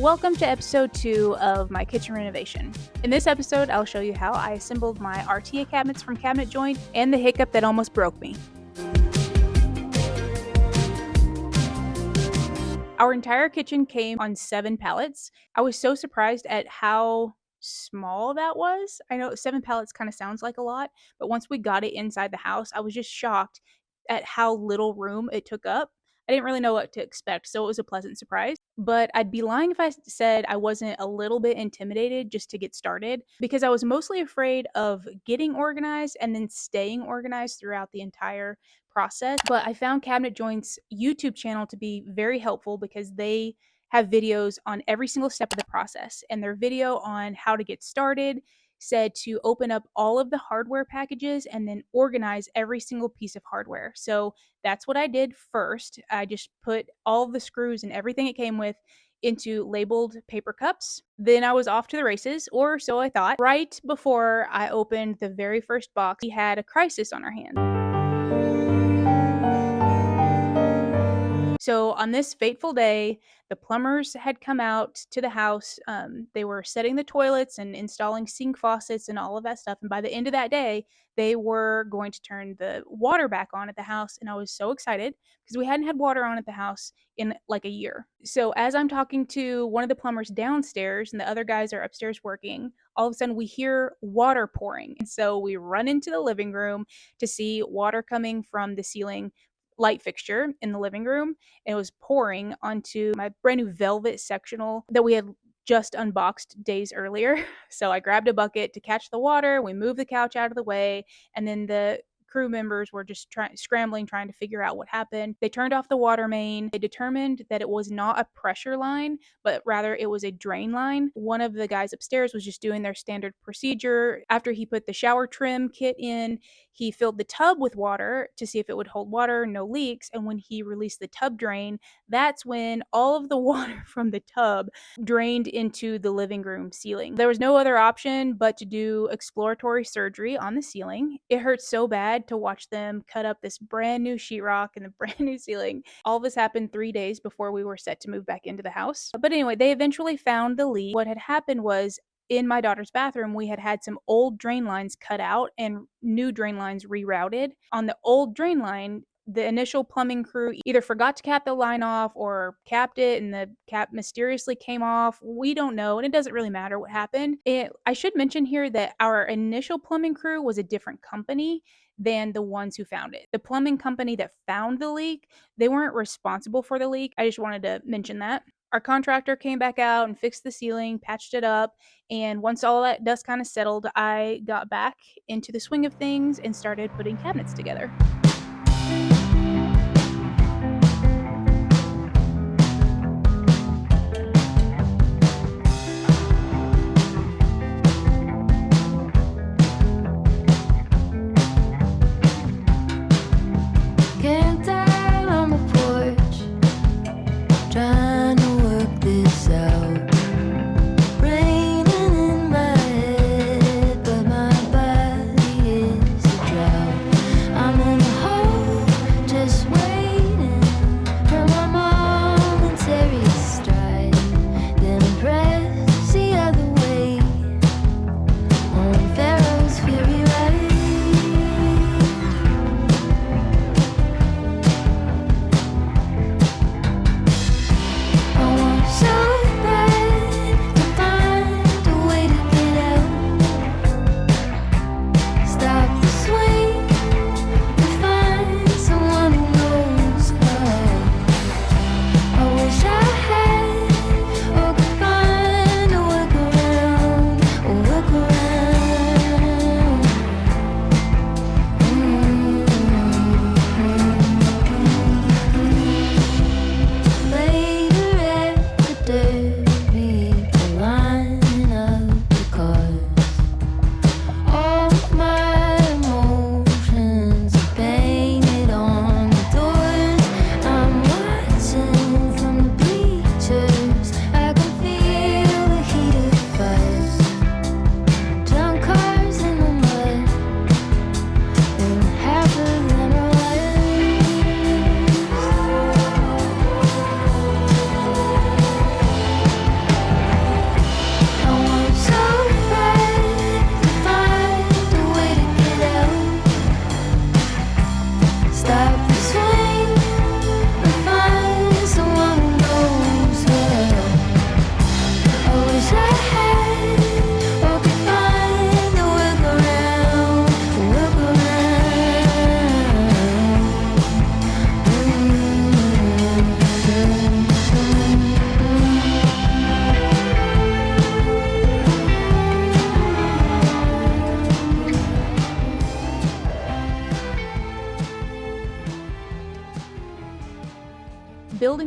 Welcome to episode 2 of my kitchen renovation. In this episode, I'll show you how I assembled my RTA cabinets from Cabinet Joint and the hiccup that almost broke me. Our entire kitchen came on 7 pallets. I was so surprised at how small that was. I know 7 pallets kind of sounds like a lot, but once we got it inside the house, I was just shocked at how little room it took up. I didn't really know what to expect, so it was a pleasant surprise. But I'd be lying if I said I wasn't a little bit intimidated just to get started, because I was mostly afraid of getting organized and then staying organized throughout the entire process. But I found Cabinet Joint's YouTube channel to be very helpful because they have videos on every single step of the process. And their video on how to get started said to open up all of the hardware packages and then organize every single piece of hardware. So that's what I did first. I just put all of the screws and everything it came with into labeled paper cups. Then I was off to the races, or so I thought. Right before I opened the very first box, we had a crisis on our hands. So on this fateful day, the plumbers had come out to the house. They were setting the toilets and installing sink faucets and all of that stuff. And by the end of that day, they were going to turn the water back on at the house. And I was so excited because we hadn't had water on at the house in like a year. So as I'm talking to one of the plumbers downstairs and the other guys are upstairs working, all of a sudden we hear water pouring. And so we run into the living room to see water coming from the ceiling light fixture in the living room. It was pouring onto my brand new velvet sectional that we had just unboxed days earlier. So I grabbed a bucket to catch the water. We moved the couch out of the way, and then the crew members were just scrambling, trying to figure out what happened. They turned off the water main. They determined that it was not a pressure line, but rather it was a drain line. One of the guys upstairs was just doing their standard procedure. After he put the shower trim kit in, he filled the tub with water to see if it would hold water, no leaks. And when he released the tub drain, that's when all of the water from the tub drained into the living room ceiling. There was no other option but to do exploratory surgery on the ceiling. It hurt so bad to watch them cut up this brand new sheetrock and the brand new ceiling. All this happened 3 days before we were set to move back into the house. But anyway, they eventually found the leak. What had happened was, in my daughter's bathroom, we had some old drain lines cut out and new drain lines rerouted. On the old drain line, the initial plumbing crew either forgot to cap the line off or capped it and the cap mysteriously came off. We don't know, and it doesn't really matter what happened. I should mention here that our initial plumbing crew was a different company than the ones who found it. The plumbing company that found the leak, they weren't responsible for the leak. I just wanted to mention that. Our contractor came back out and fixed the ceiling, patched it up, and once all that dust kind of settled, I got back into the swing of things and started putting cabinets together. Camped out on the porch, trying to work this out. Raining in my head, but my body is a drought. I'm in a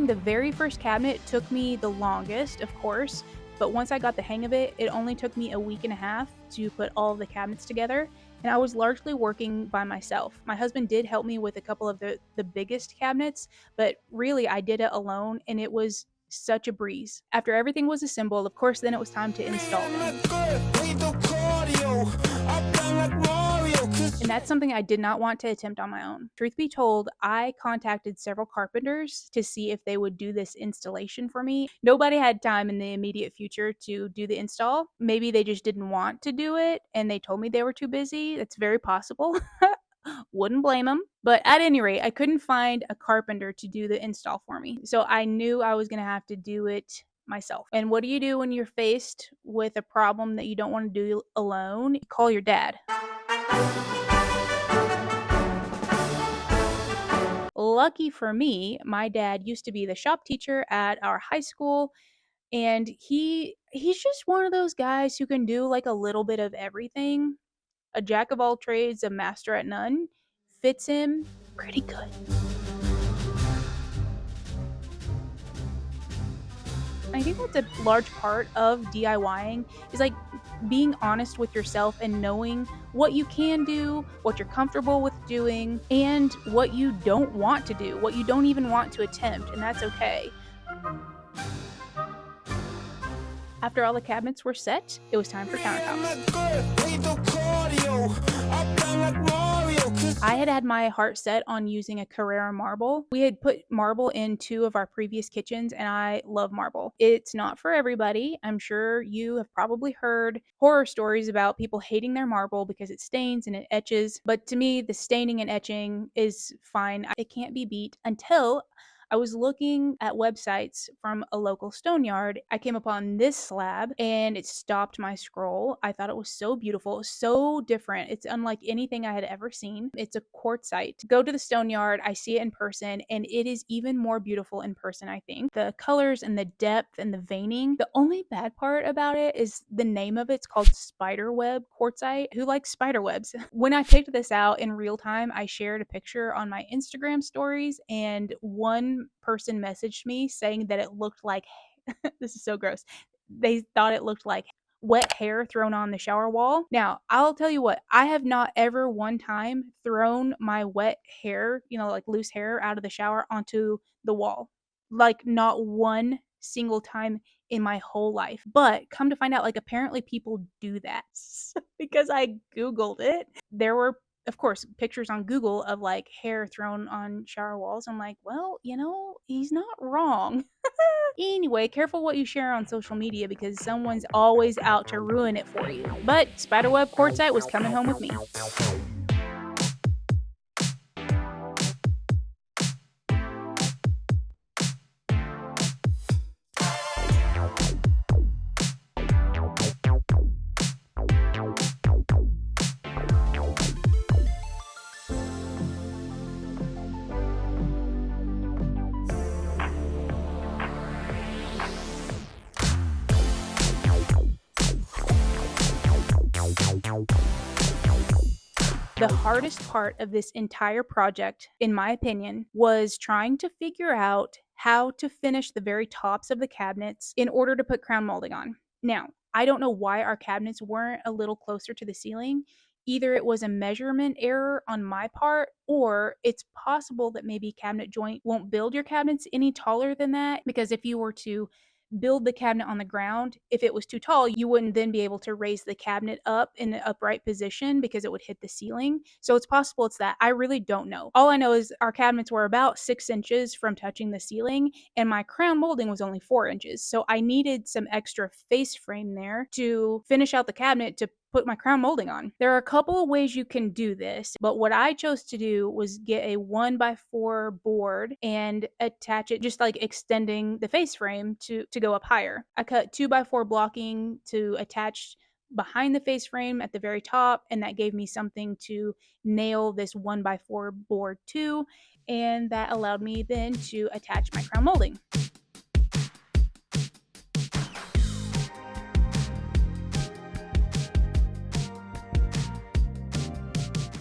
the very first cabinet took me the longest, of course, but once I got the hang of it, it only took me a week and a half to put all of the cabinets together, and I was largely working by myself. My husband did help me with a couple of the biggest cabinets, but really I did it alone, and it was such a breeze. After everything was assembled, of course, then it was time to install them. And that's something I did not want to attempt on my own. Truth be told, I contacted several carpenters to see if they would do this installation for me. Nobody had time in the immediate future to do the install. Maybe they just didn't want to do it and they told me they were too busy. That's very possible. Wouldn't blame them. But at any rate, I couldn't find a carpenter to do the install for me. So I knew I was going to have to do it myself. And what do you do when you're faced with a problem that you don't want to do alone? You call your dad. Lucky for me, my dad used to be the shop teacher at our high school, and he's just one of those guys who can do like a little bit of everything. A jack of all trades, a master at none. Fits him pretty good. I think that's a large part of DIYing is like being honest with yourself and knowing what you can do, what you're comfortable with doing, and what you don't want to do, what you don't even want to attempt, and that's okay. After all the cabinets were set, it was time for countertops. I had my heart set on using a Carrara marble. We had put marble in 2 of our previous kitchens, and I love marble. It's not for everybody. I'm sure you have probably heard horror stories about people hating their marble because it stains and it etches, but to me, the staining and etching is fine. It can't be beat until I was looking at websites from a local stone yard. I came upon this slab and it stopped my scroll. I thought it was so beautiful, so different. It's unlike anything I had ever seen. It's a quartzite. Go to the stone yard, I see it in person, and it is even more beautiful in person, I think. The colors and the depth and the veining. The only bad part about it is the name of it's called spiderweb quartzite. Who likes spider webs? When I picked this out in real time, I shared a picture on my Instagram stories, and one person messaged me saying that it looked like this is so gross. They thought it looked like wet hair thrown on the shower wall. Now, I'll tell you what, I have not ever one time thrown my wet hair, like loose hair out of the shower onto the wall. Like, not one single time in my whole life. But come to find out, like, apparently people do that because I Googled it. There were, of course, pictures on Google of like hair thrown on shower walls. I'm like, well, he's not wrong. Anyway, careful what you share on social media because someone's always out to ruin it for you. But spiderweb quartzite was coming home with me. The hardest part of this entire project, in my opinion, was trying to figure out how to finish the very tops of the cabinets in order to put crown molding on. Now, I don't know why our cabinets weren't a little closer to the ceiling. Either it was a measurement error on my part, or it's possible that maybe cabinet joint won't build your cabinets any taller than that, because if you were to build the cabinet on the ground, if it was too tall, you wouldn't then be able to raise the cabinet up in an upright position because it would hit the ceiling. So it's possible it's that. I really don't know. All I know is our cabinets were about 6 inches from touching the ceiling, and my crown molding was only 4 inches. So I needed some extra face frame there to finish out the cabinet to put my crown molding on. There are a couple of ways you can do this, but what I chose to do was get a 1x4 board and attach it, just like extending the face frame to go up higher. I cut 2x4 blocking to attach behind the face frame at the very top, and that gave me something to nail this 1x4 board to, and that allowed me then to attach my crown molding.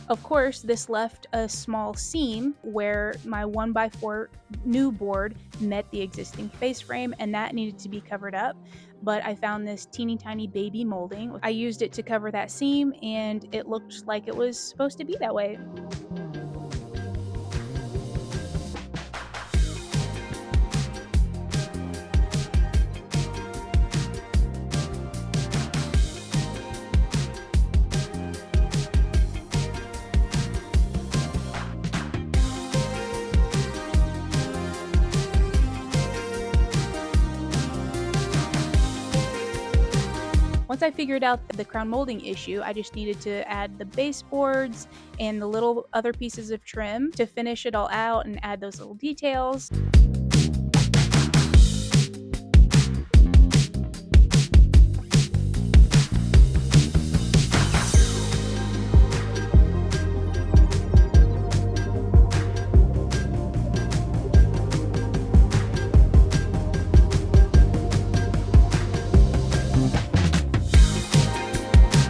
Of course, this left a small seam where my 1x4 new board met the existing face frame, and that needed to be covered up. But I found this teeny tiny baby molding. I used it to cover that seam, and it looked like it was supposed to be that way. Once I figured out the crown molding issue, I just needed to add the baseboards and the little other pieces of trim to finish it all out and add those little details.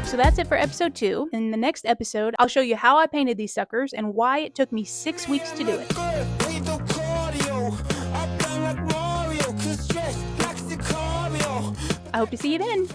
So that's it for episode 2. In the next episode, I'll show you how I painted these suckers and why it took me 6 weeks to do it. I hope to see you then.